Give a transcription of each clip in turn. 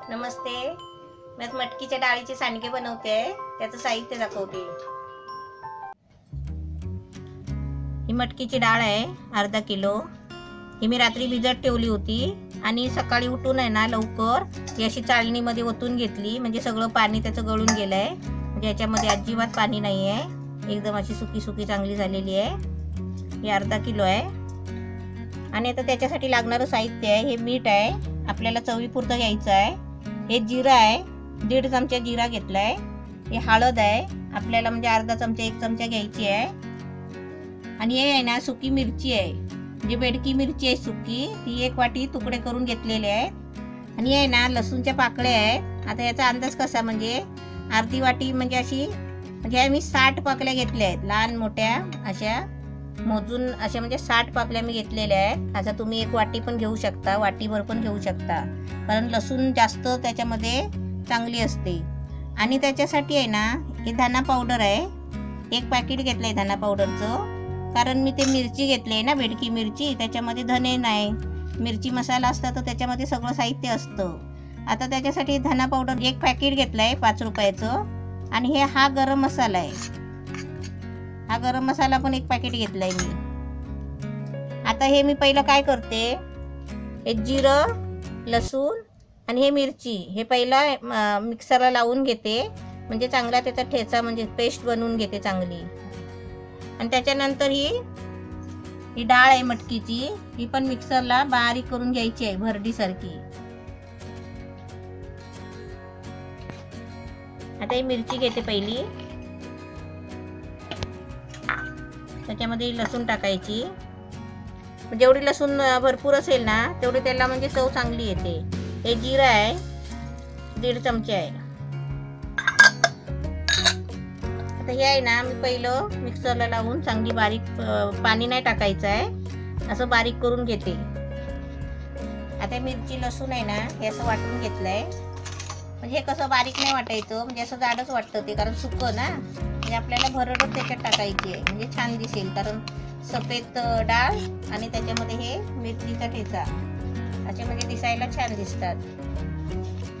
नमस्ते. मी आज मटकीच्या डाळीचे सांडगे बनवते आहे. त्याचं साहित्य दाखवते. ही मटकीची डाळ आहे अर्धा किलो. ही मी रात्री भिजत ठेवली होती आणि सकाळी उठून आहे ना लवकर ही अशी चाळणीमध्ये ओतून घेतली, म्हणजे सगळं पाणी त्याचं गळून गेलं आहे. म्हणजे याच्यामध्ये अजिबात पाणी नाही आहे, एकदम अशी सुकी सुकी चांगली झालेली आहे. ही अर्धा किलो आहे. आणि आता त्याच्यासाठी लागणारं साहित्य आहे, हे मीठ आहे आपल्याला चवीपुरतं घ्यायचं आहे. हे जिरा आहे, 1.5 चमचा जिरा घेतला आहे. हे हळद आहे आपल्याला म्हणजे अर्धा चमचा 1 चमचा घ्यायची आहे. आणि हे आहे ना सुकी मिरची आहे, म्हणजे बेडकी मिरची आहे सुकी, ती 1 वाटी तुकडे करून घेतलेले आहेत. आणि हे आहे ना लसूणच्या पाकळ्या आहेत. आता याचा अंदाज कसा, म्हणजे अर्धी वाटी म्हणजे अशी, म्हणजे मी 60 पाकळ्या घेतल्या आहेत, लहान मोठ्या अशा मोजून अशा, म्हणजे 60 पाकळ्या मी घेतलेल्या आहेत. आता तुम्ही 1 वाटी पण घेऊ शकता, वाटीभर पण घेऊ शकता, कारण लसूण जास्त त्याच्यामध्ये चांगली असते. आणि त्याच्यासाठी आहे ना हे धना पावडर आहे, 1 पॅकेट घेतलं आहे धना पावडरचं, कारण मी ते मिरची घेतली आहे ना बेडकी मिरची, त्याच्यामध्ये धने नाही, मिरची मसाला असता तर त्याच्यामध्ये सगळं साहित्य असतं. आता त्याच्यासाठी धना पावडर 1 पॅकेट घेतलं आहे 5 रुपयाचं. आणि हा गरम मसाला आहे, हा गरम मसाला पण 1 पॅकेट घेतला आहे मी. आता हे मी पहिलं काय करते, हे जिरं, लसूण आणि हे मिरची हे पहिला मिक्सरला लावून घेते, म्हणजे चांगला त्याचा ठेचा म्हणजे पेस्ट बनवून घेते चांगली. आणि त्याच्यानंतर ही डाळ आहे मटकीची, ही पण मिक्सरला बारीक करून घ्यायची आहे भरडीसारखी. आता ही मिरची घेते पहिली, त्याच्यामध्ये लसूण टाकायची, जेवढी लसूण भरपूर असेल ना तेवढी त्याला म्हणजे चव चांगली येते. हे जिरं आहे 1.5 चमचे आहे. आता हे आहे ना मी पहिलं मिक्सरला लावून चांगली बारीक, पाणी नाही टाकायचं आहे, असं बारीक करून घेते. आता मिरची लसूण आहे ना हे असं वाटून घेतलं आहे, म्हणजे हे कसं बारीक नाही वाटायचं, म्हणजे असं जाडच वाटतं ते, कारण सुकं ना, म्हणजे आपल्याला भरडच त्याच्यात टाकायची आहे, म्हणजे छान दिसेल, कारण सफेद डाळ आणि त्याच्यामध्ये हे मिरचीचा ठेचा असे म्हणजे दिसायला छान दिसतात.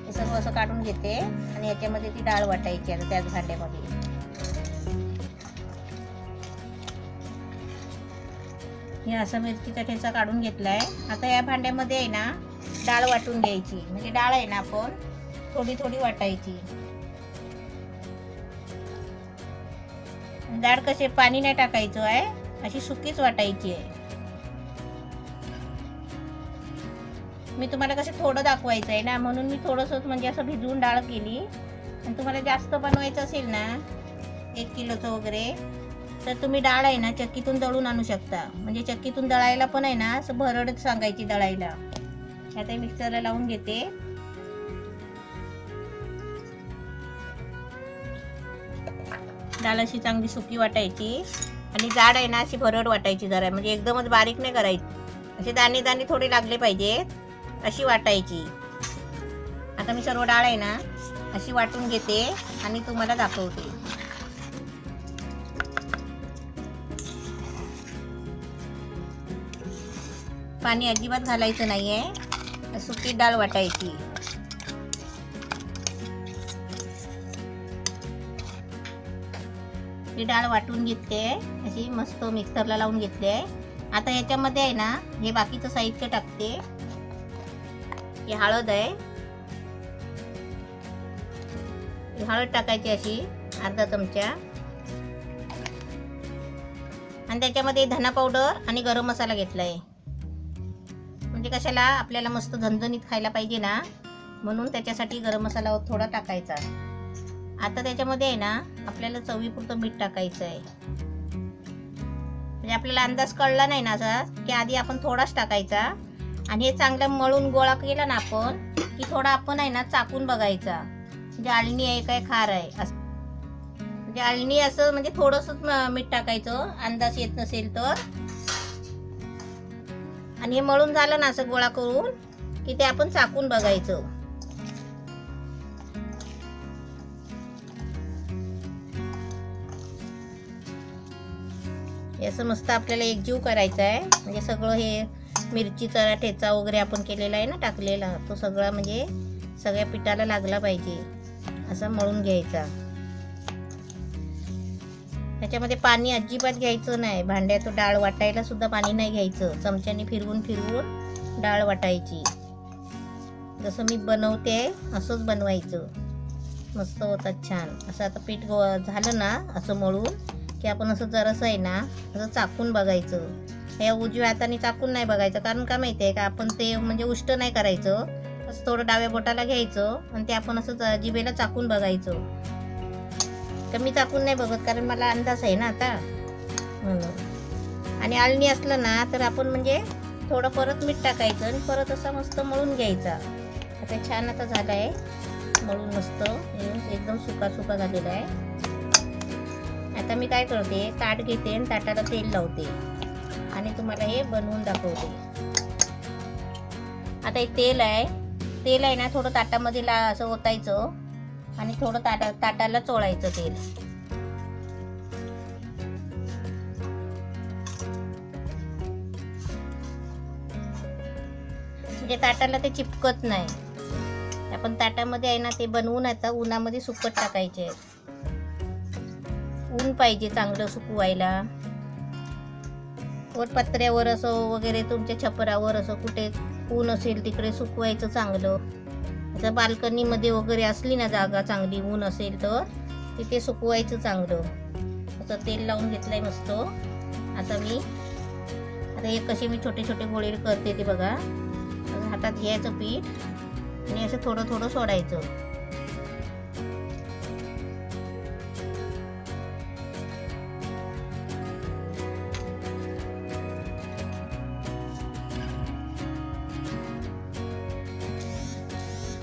हे सर्व असं काढून घेते आणि याच्यामध्ये ती डाळ वाटायची आता त्याच भांड्यामध्ये. हे असं मिरचीचा ठेचा काढून घेतलाय. आता या भांड्यामध्ये आहे ना डाळ वाटून घ्यायची, म्हणजे डाळ आहे ना आपण थोडी थोडी वाटायची. डाळ कसे पाणी नाही टाकायचं आहे, अशी सुकीच वाटायची आहे. मी तुम्हाला कसं थोडं दाखवायचं आहे ना, म्हणून मी थोडंसं म्हणजे असं भिजवून डाळ केली. आणि तुम्हाला जास्त बनवायचं असेल ना 1 किलोचं वगैरे, तर तुम्ही डाळ आहे ना चक्कीतून दळून आणू शकता, म्हणजे चक्कीतून दळायला पण आहे ना असं भरडच सांगायची दळायला. आता मिक्सरला लावून घेते. डाळ अशी चांगली सुकी वाटायची आणि जाड आहे ना अशी भरड वाटायची जरा, म्हणजे एकदमच बारीक नाही करायची, असे दाणे दाणे थोडे लागले पाहिजेत अशी वाटायची. आता मी सर्व डाळ आहे ना अशी वाटून घेते आणि तुम्हाला दाखवते. पाणी अजिबात घालायचं नाहीये, सुकी डाळ वाटायची. ही डाळ वाटून घेतली आहे, अशी मस्त मिक्सरला लावून घेतली आहे. आता याच्यामध्ये आहे ना हे बाकीचं साहित्य टाकते. ही हळद आहे, ही हळद टाकायची अशी अर्धा चमचा. आणि त्याच्यामध्ये धना पावडर आणि गरम मसाला घेतला आहे, म्हणजे कशाला आपल्याला मस्त झणझणीत खायला पाहिजे ना, म्हणून त्याच्यासाठी गरम मसाला थोडा टाकायचा. आता त्याच्यामध्ये आहे ना आपल्याला चवीपुरतं मीठ टाकायचं आहे, म्हणजे आपल्याला अंदाज कळला नाही ना असा की आधी आपण थोडाच टाकायचा. आणि हे चांगलं मळून गोळा केला ना आपण की थोडा आपण आहे ना चाकून बघायचा, म्हणजे आळणी आहे काय खार आहे असं, म्हणजे आळणी असं म्हणजे थोडंसंच मीठ टाकायचं अंदाज येत नसेल तर. आणि हे मळून झालं ना असं गोळा करून की ते आपण चाकून बघायचं. असं मस्त आपल्याला एकजीव करायचं आहे, म्हणजे सगळं हे मिरचीचा ठेचा वगैरे आपण केलेला आहे ना टाकलेला, तो सगळा म्हणजे सगळ्या पिठाला लागला पाहिजे असा मळून घ्यायचा. त्याच्यामध्ये पाणी अजिबात घ्यायचं नाही. भांड्यात डाळ वाटायला सुद्धा पाणी नाही घ्यायचं. चमच्याने फिरवून फिरवून डाळ वाटायची. जसं मी बनवते असंच बनवायचं. मस्त होतात छान. असं आता पीठ झालं ना असं मळून की आपण असं जरासं आहे ना असं चाकून बघायचं. या उजव्या हाताने चाकून नाही बघायचं, कारण का माहिती आहे का, आपण ते म्हणजे उष्ट नाही करायचं. असं थोडं डाव्या बोटाला घ्यायचं आणि ते आपण असं जिभेला चाकून बघायचं. तर मी चाकून नाही बघत कारण मला अंदाज आहे ना आता म्हणून. आणि आळणी असलं ना तर आपण म्हणजे थोडं परत मीठ टाकायचं आणि परत असा मस्त मळून घ्यायचा. आता छान आता झाला आहे मळून मस्त एकदम सुका सुका झालेला आहे. आता मी काय करते, ताट घेते आणि ताटाला तेल लावते आणि तुम्हाला हे बनवून दाखवते. आता हे तेल आहे ना थोडं ताटामध्ये असं ओतायचं आणि थोडं ताटाला चोळायचं तेल. म्हणजे ताटाला ते चिपकत नाही. आपण ताटामध्ये आहे ना ते बनवून आता उन्हामध्ये सुकत टाकायचे. ऊन पाहिजे चांगलं सुकवायला. वर पत्र्यावर असं वगैरे तुमच्या छपरावर असं कुठे ऊन असेल तिकडे सुकवायचं चांगलं. आता बाल्कनीमध्ये वगैरे असली ना जागा चांगली ऊन असेल तर तिथे सुकवायचं चांगलं. असं तेल लावून घेतलंय मस्त. आता हे कसे मी छोटे छोटे गोळे करते ते बघा. हातात घ्यायचं पीठ आणि असं थोडं थोडं सोडायचं.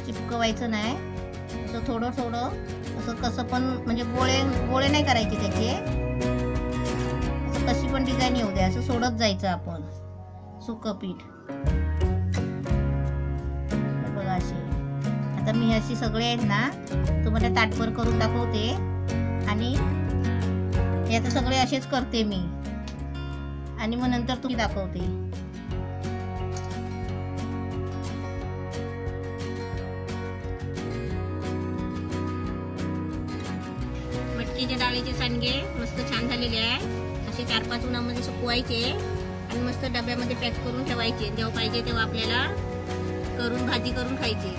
चिपकवायचं नाही. असं थोडं थोडं असं कसं पण म्हणजे गोळे नाही करायचे त्याचे. असं कशी पण डिझाईन येऊ द्या असं सोडत जायचं आपण सुकं पीठ. बघा अशी. आता मी अशी सगळे आहेत ना तुम्हाला ताटभर करून दाखवते आणि हे आता सगळे असेच करते मी आणि मग नंतर तुम्ही दाखवते. मटकीच्या डाळीचे सांडगे मस्त छान झालेले आहे. असे 4-5 उन्हामध्ये सुकवायचे आणि मस्त डब्यामध्ये पॅक करून ठेवायचे. जेव्हा पाहिजे तेव्हा आपल्याला भाजी करून खायची.